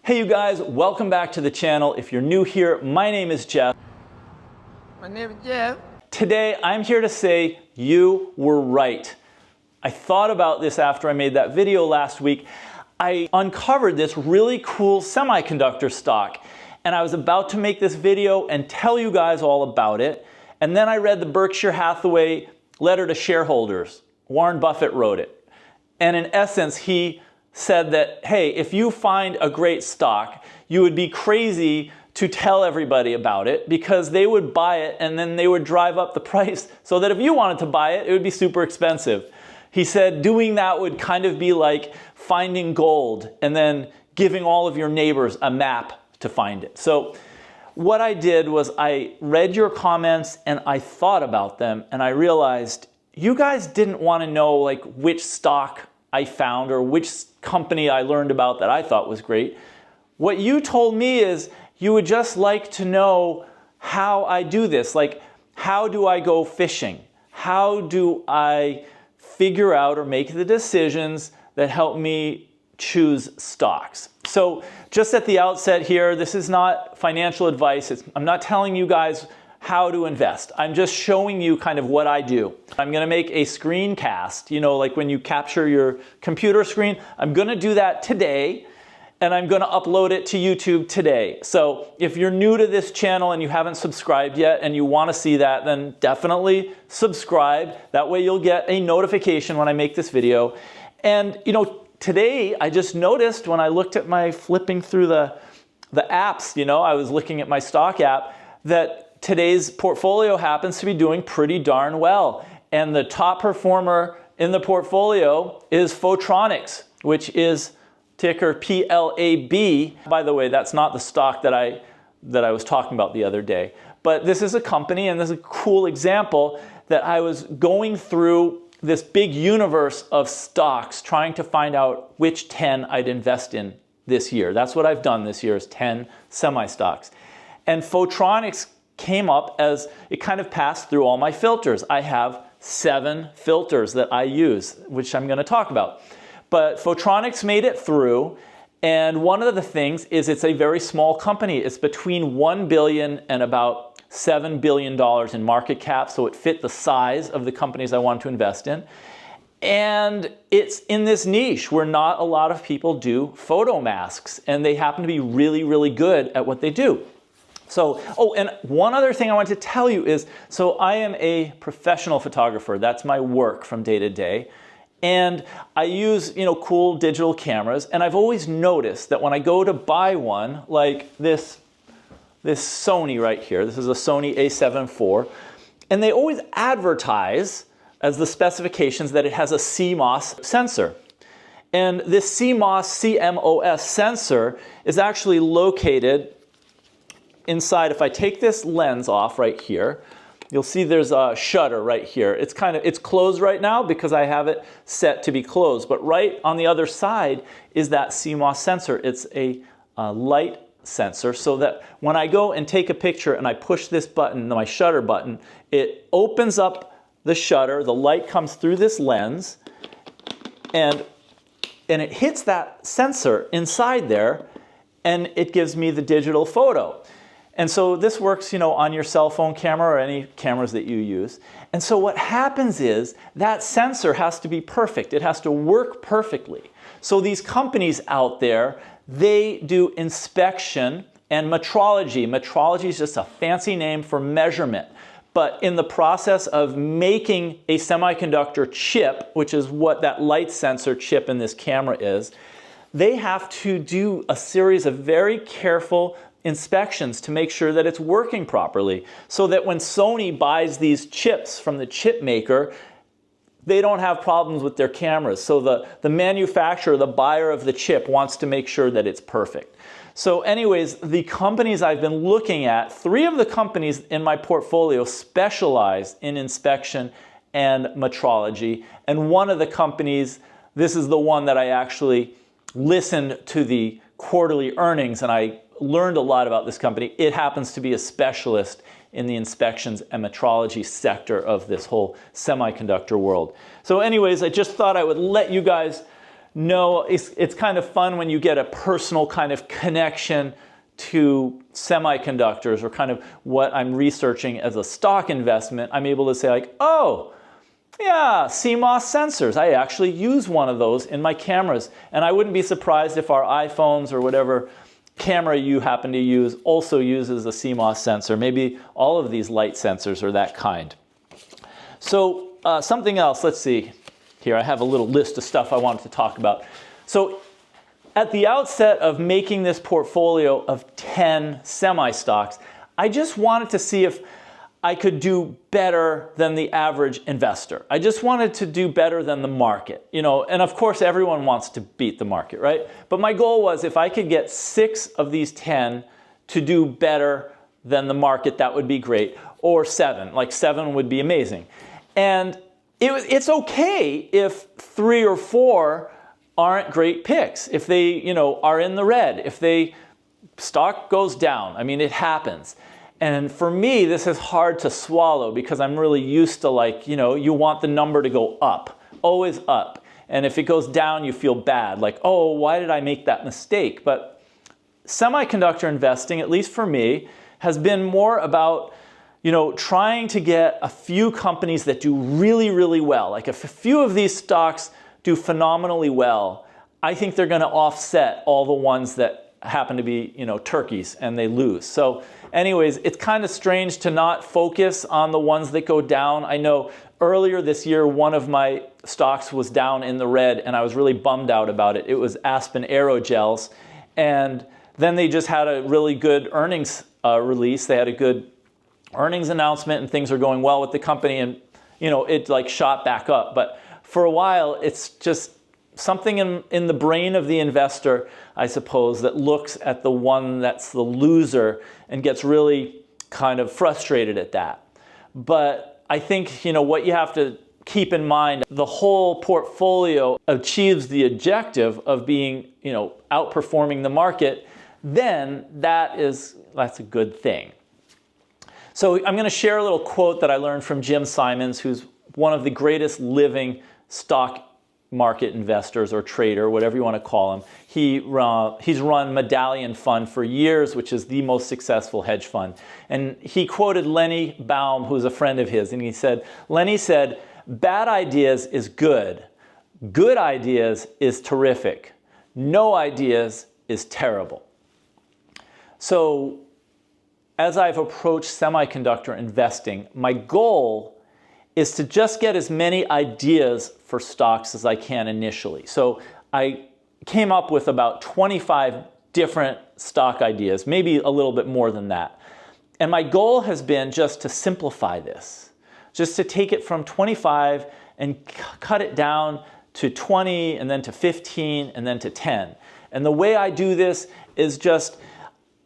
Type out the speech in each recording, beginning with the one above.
Hey you guys, welcome back to the channel. If you're new here, my name is Jeff. My name is Jeff. Today I'm here to say you were right. I thought about this after I made that video last week. I uncovered this really cool semiconductor stock and I was about to make this video and tell you guys all about it. And then I read the Berkshire Hathaway letter to shareholders. Warren Buffett wrote it. And in essence, he said that, hey, if you find a great stock, you would be crazy to tell everybody about it because they would buy it and then they would drive up the price so that if you wanted to buy it, it would be super expensive. He said doing that would kind of be like finding gold and then giving all of your neighbors a map to find it. So what I did was I read your comments and I thought about them and I realized you guys didn't want to know like which stock I found or which company I learned about that I thought was great. What you told me is you would just like to know how I do this. Like, how do I go fishing? How do I figure out or make the decisions that help me choose stocks? So just at the outset here, this is not financial advice. I'm not telling you guys how to invest. I'm just showing you kind of what I do. I'm gonna make a screencast, you know, like when you capture your computer screen. I'm gonna do that today and I'm gonna upload it to YouTube today. So if you're new to this channel and you haven't subscribed yet and you wanna see that, then definitely subscribe. That way you'll get a notification when I make this video. And you know, today I just noticed when I looked at my flipping through the apps, you know, I was looking at my stock app, that today's portfolio happens to be doing pretty darn well. And the top performer in the portfolio is Photronics, which is ticker PLAB. By the way, that's not the stock that I was talking about the other day. But this is a company, and this is a cool example that I was going through this big universe of stocks trying to find out which 10 I'd invest in this year. That's what I've done this year, is 10 semi-stocks. And Photronics came up as it kind of passed through all my filters. I have 7 filters that I use, which I'm going to talk about. But Photronics made it through, and one of the things is it's a very small company. It's between $1 billion and about $7 billion in market cap, so it fit the size of the companies I wanted to invest in. And it's in this niche where not a lot of people do photo masks, and they happen to be really, really good at what they do. So, oh, and one other thing I want to tell you is, so I am a professional photographer. That's my work from day to day. And I use, you know, cool digital cameras. And I've always noticed that when I go to buy one, like this Sony right here, this is a Sony A7 IV, and they always advertise as the specifications that it has a CMOS sensor. And this CMOS sensor is actually located inside. If I take this lens off right here, you'll see there's a shutter right here. It's closed right now because I have it set to be closed, but right on the other side is that CMOS sensor. It's a light sensor, so that when I go and take a picture and I push this button, my shutter button, it opens up the shutter, the light comes through this lens, and it hits that sensor inside there, and it gives me the digital photo. And so this works, you know, on your cell phone camera or any cameras that you use. And so what happens is that sensor has to be perfect. It has to work perfectly. So these companies out there, they do inspection and metrology. Metrology is just a fancy name for measurement. But in the process of making a semiconductor chip, which is what that light sensor chip in this camera is, they have to do a series of very careful inspections to make sure that it's working properly, so that when Sony buys these chips from the chip maker, they don't have problems with their cameras. So the manufacturer, the buyer of the chip, wants to make sure that it's perfect. So anyways, the companies I've been looking at, 3 of the companies in my portfolio specialize in inspection and metrology. And one of the companies, this is the one that I actually listened to the quarterly earnings and I learned a lot about this company. It happens to be a specialist in the inspections and metrology sector of this whole semiconductor world. So anyways, I just thought I would let you guys no, it's kind of fun when you get a personal kind of connection to semiconductors or kind of what I'm researching as a stock investment. I'm able to say like, oh, yeah, CMOS sensors. I actually use one of those in my cameras. And I wouldn't be surprised if our iPhones or whatever camera you happen to use also uses a CMOS sensor. Maybe all of these light sensors are that kind. So something else, let's see. Here, I have a little list of stuff I wanted to talk about. So at the outset of making this portfolio of 10 semi-stocks, I just wanted to see if I could do better than the average investor. I just wanted to do better than the market, you know, and of course everyone wants to beat the market, right? But my goal was if I could get 6 of these 10 to do better than the market, that would be great, or 7, like 7 would be amazing. And it's okay if 3 or 4 aren't great picks, if they, you know, are in the red, if they stock goes down. I mean, it happens. And for me, this is hard to swallow because I'm really used to, like, you know, you want the number to go up, always up. And if it goes down, you feel bad, like, oh, why did I make that mistake? But semiconductor investing, at least for me, has been more about, you know, trying to get a few companies that do really, really well. Like if a few of these stocks do phenomenally well, I think they're going to offset all the ones that happen to be, you know, turkeys and they lose. So anyways, it's kind of strange to not focus on the ones that go down. I know earlier this year, one of my stocks was down in the red and I was really bummed out about it. It was Aspen Aerogels. And then they just had a really good earnings release. They had a good earnings announcement and things are going well with the company, and you know, it like shot back up. But for a while, it's just something in the brain of the investor, I suppose, that looks at the one that's the loser and gets really kind of frustrated at that. But I think, you know, what you have to keep in mind, the whole portfolio achieves the objective of being, you know, outperforming the market, then that's a good thing. So I'm going to share a little quote that I learned from Jim Simons, who's one of the greatest living stock market investors or trader, whatever you want to call him. He's run Medallion Fund for years, which is the most successful hedge fund. And he quoted Lenny Baum, who's a friend of his, and he said, Lenny said, "Bad ideas is good. Good ideas is terrific. No ideas is terrible." So as I've approached semiconductor investing, my goal is to just get as many ideas for stocks as I can initially. So I came up with about 25 different stock ideas, maybe a little bit more than that. And my goal has been just to simplify this, just to take it from 25 and cut it down to 20 and then to 15 and then to 10. And the way I do this is just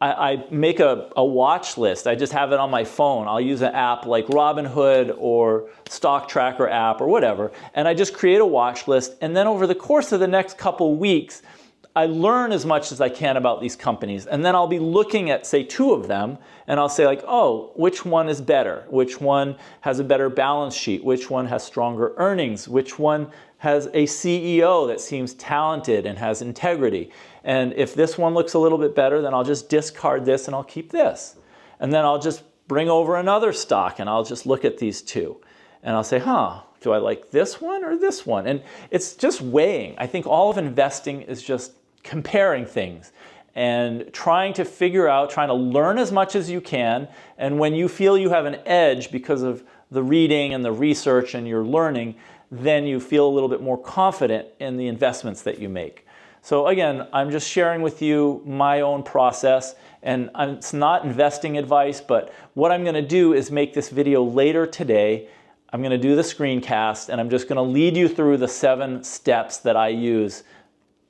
I make a watch list. I just have it on my phone. I'll use an app like Robinhood or Stock Tracker app or whatever, and I just create a watch list. And then over the course of the next couple weeks, I learn as much as I can about these companies. And then I'll be looking at, say, 2 of them, and I'll say like, oh, which one is better? Which one has a better balance sheet? Which one has stronger earnings? Which one has a CEO that seems talented and has integrity? And if this one looks a little bit better, then I'll just discard this and I'll keep this. And then I'll just bring over another stock and I'll just look at these 2. And I'll say, do I like this one or this one? And it's just weighing. I think all of investing is just comparing things and trying to figure out, trying to learn as much as you can. And when you feel you have an edge because of the reading and the research and your learning, then you feel a little bit more confident in the investments that you make. So again, I'm just sharing with you my own process, and it's not investing advice, but what I'm going to do is make this video later today. I'm going to do the screencast, and I'm just going to lead you through the 7 steps that I use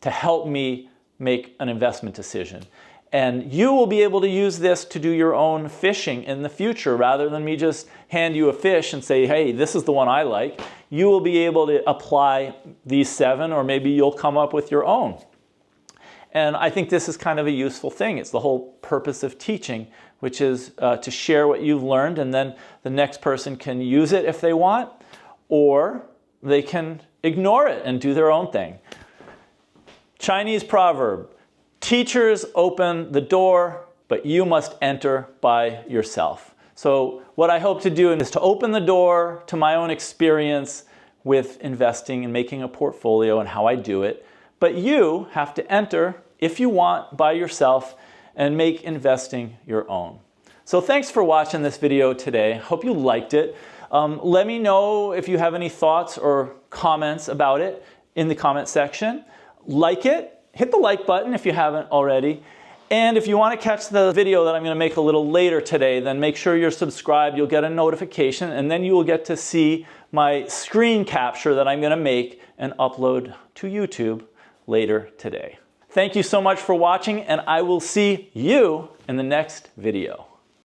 to help me make an investment decision. And you will be able to use this to do your own fishing in the future rather than me just hand you a fish and say, hey, this is the one I like. You will be able to apply these 7, or maybe you'll come up with your own. And I think this is kind of a useful thing. It's the whole purpose of teaching, which is to share what you've learned, and then the next person can use it if they want, or they can ignore it and do their own thing. Chinese proverb, teachers open the door, but you must enter by yourself. So what I hope to do is to open the door to my own experience with investing and making a portfolio and how I do it. But you have to enter, if you want, by yourself and make investing your own. So thanks for watching this video today. Hope you liked it. Let me know if you have any thoughts or comments about it in the comment section. Like it, hit the like button if you haven't already. And if you want to catch the video that I'm going to make a little later today, then make sure you're subscribed. You'll get a notification, and then you will get to see my screen capture that I'm going to make and upload to YouTube later today. Thank you so much for watching, and I will see you in the next video.